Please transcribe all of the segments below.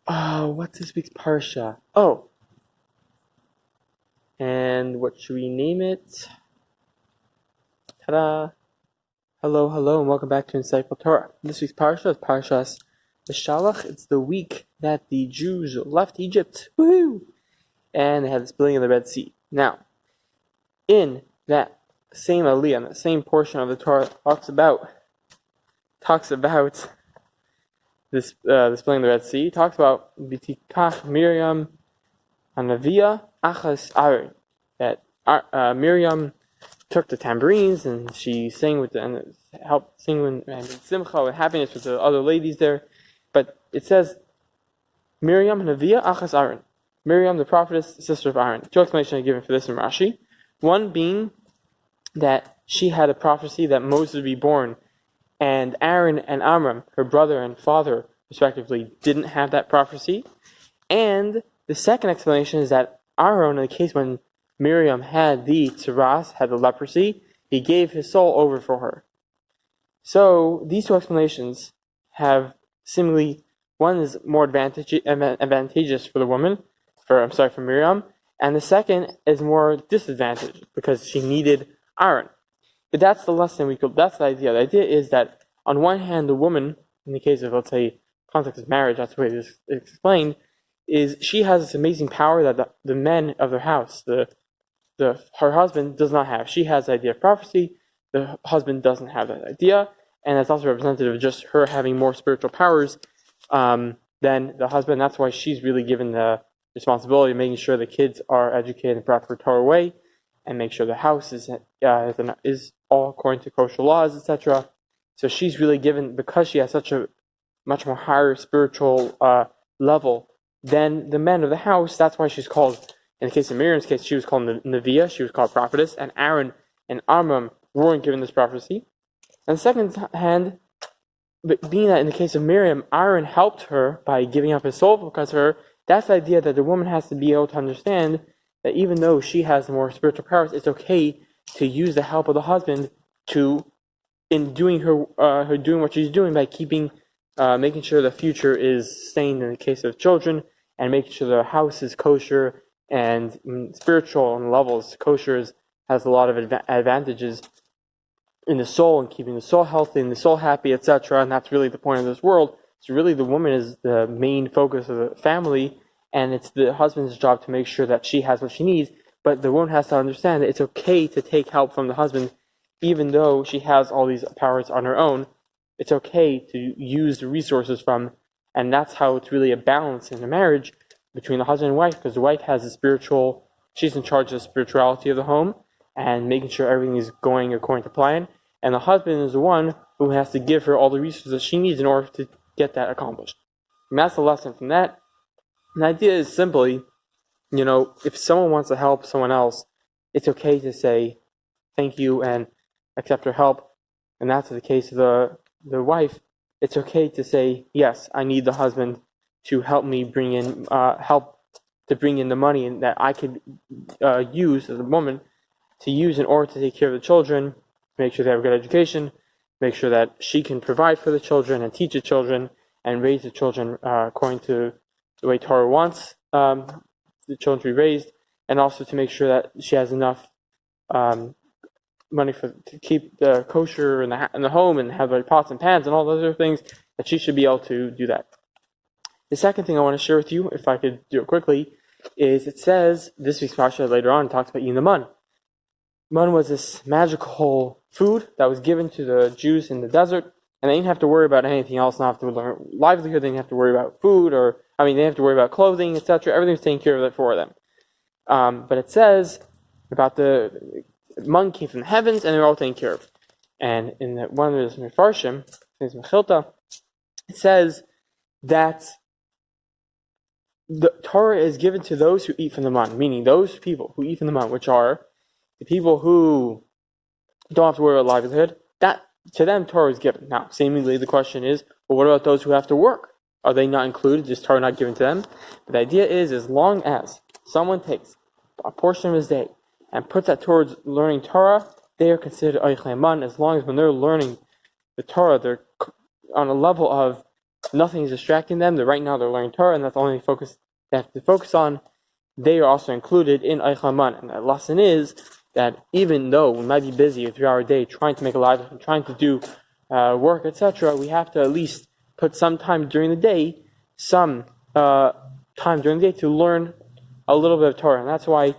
What's this week's Parsha? Oh, and what should we name it? Ta-da! Hello, and welcome back to Insightful Torah. This week's Parsha is Parshas Beshalach. It's the week that the Jews left Egypt. Woohoo! And they had the splitting of the Red Sea. Now, in that same aliyah, the same portion of the Torah talks about this the splitting of the Red Sea. Talks about Bitikach Miriam Anavia Achas Aaron, that Miriam took the tambourines and she sang and helped sing and simcha and happiness with the other ladies there. But it says Miriam Navia Achas Aaron, Miriam the prophetess, sister of Aaron. Two explanations are given for this in Rashi. One being that she had a prophecy that Moses would be born, and Aaron and Amram, her brother and father respectively, didn't have that prophecy. And the second explanation is that Aaron, in the case when Miriam had the tzaras, had the leprosy, he gave his soul over for her. So these two explanations have seemingly, one is more advantageous for the woman, for Miriam, and the second is more disadvantaged because she needed Aaron. But that's the lesson that's the idea. The idea is that on one hand, the woman, in the case of, let's say, context of marriage, that's the way it's explained, is she has this amazing power that the men of their house, her husband does not have. She has the idea of prophecy, the husband doesn't have that idea, and that's also representative of just her having more spiritual powers than the husband. That's why she's really given the responsibility of making sure the kids are educated in the proper Torah way, and make sure the house is all according to kosher laws, etc. So she's really given, because she has such a much more higher spiritual level than the men of the house. That's why she's called, in the case of Miriam's case, she was called Neviah, she was called Prophetess, and Aaron and Amram weren't given this prophecy. On the second hand, being that in the case of Miriam, Aaron helped her by giving up his soul because of her, that's the idea that the woman has to be able to understand that even though she has more spiritual powers, it's okay to use the help of the husband in doing her doing what she's doing by making sure the future is sustained in the case of children, and making sure the house is kosher and spiritual on levels. Kosher has a lot of advantages in the soul and keeping the soul healthy and the soul happy, etc. And that's really the point of this world. So really the woman is the main focus of the family, and it's the husband's job to make sure that she has what she needs. But the woman has to understand that it's okay to take help from the husband, even though she has all these powers on her own. It's okay to use the resources from, and that's how it's really a balance in a marriage between the husband and wife, because the wife has she's in charge of the spirituality of the home and making sure everything is going according to plan, and the husband is the one who has to give her all the resources that she needs in order to get that accomplished. And that's the lesson from that. And the idea is simply, if someone wants to help someone else, it's okay to say thank you and accept her help. And that's the case of the wife. It's okay to say, yes, I need the husband to help me bring in the money that I could use as a woman to use in order to take care of the children, make sure they have a good education, make sure that she can provide for the children and teach the children and raise the children according to the way Torah wants the children to be raised, and also to make sure that she has enough money to keep the kosher in the home and have like pots and pans and all those other things, that she should be able to do that. The second thing I want to share with you, if I could do it quickly, is it says, this week's Parsha later on talks about eating the mun. Mun was this magical food that was given to the Jews in the desert, and they didn't have to worry about anything else, not have to learn livelihood, they didn't have to worry about food, they didn't have to worry about clothing, etc. Everything was taken care of for them. But it says about the mun came from the heavens, and they were all taken care of. And in one of the Mefarshim, it says that the Torah is given to those who eat from the mun, meaning those people who eat from the mun, which are the people who don't have to worry about livelihood. That to them Torah is given. Now, seemingly the question is, well, what about those who have to work? Are they not included? Is Torah not given to them? But the idea is, as long as someone takes a portion of his day and puts that towards learning Torah, they are considered oichlei man. As long as when they're learning the Torah, they're on a level of nothing is distracting them. Right now they're learning Torah, and that's the only focus they have to focus on. They are also included in Eich Haman. And the lesson is that even though we might be busy a 3-hour day trying to make a livelihood, trying to do work, etc., we have to at least put some time during the day, to learn a little bit of Torah. And that's why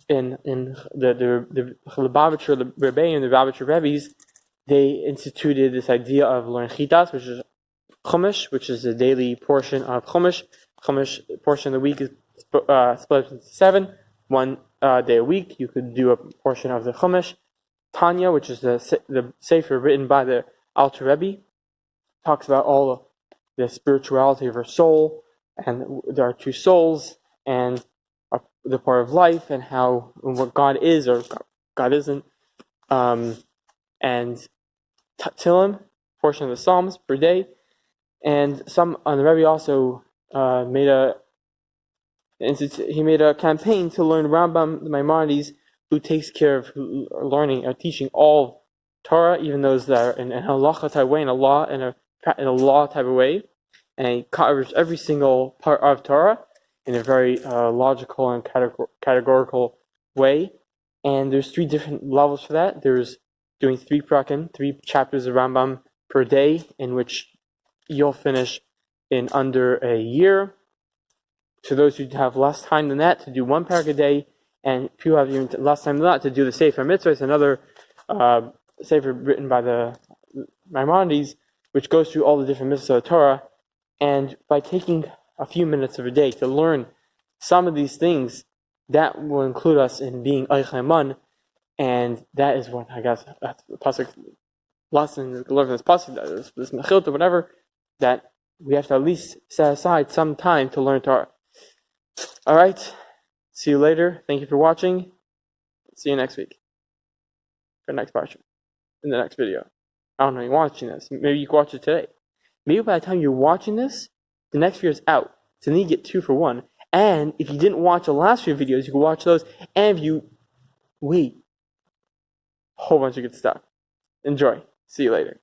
in the Lubavitcher Rebbe and the Lubavitcher Rebbe's, they instituted this idea of learning Chitas, which is Chumash, which is the daily portion of Chumash. Chumash portion of the week is split into 7. One day a week, you could do a portion of the Chumash. Tanya, which is the Sefer written by the Alter Rebbe, talks about all the spirituality of our soul, and there are 2 souls, and the part of life, and what God is or God isn't, and Tehillim, portion of the Psalms per day, and the Rebbe also made a campaign to learn Rambam, the Maimonides, who takes care of learning or teaching all Torah, even those that are in a halacha type way, in a law type of way, and he covers every single part of Torah in a very logical and categorical way. And there's 3 different levels for that. There's doing 3 prakim, 3 chapters of Rambam per day, in which you'll finish in under a year. To those who have less time than that, to do 1 parak a day, and if you have even less time than that, to do the Sefer Mitzvah. It's another Sefer written by the Maimonides, which goes through all the different mitzvahs of the Torah. And by taking a few minutes of a day to learn some of these things, that will include us in being Eich Haman, and that is what I guess that's the pasuk lesson. Learn from this pasuk, this mechilta, or whatever, that we have to at least set aside some time to learn Torah. All right, see you later. Thank you for watching. See you next week for the next Parsha, in the next video. I don't know, you're watching this. Maybe you can watch it today. Maybe by the time you're watching this, the next video is out. So then you get 2 for 1. And if you didn't watch the last few videos, you can watch those. And if you wait, a whole bunch of good stuff. Enjoy. See you later.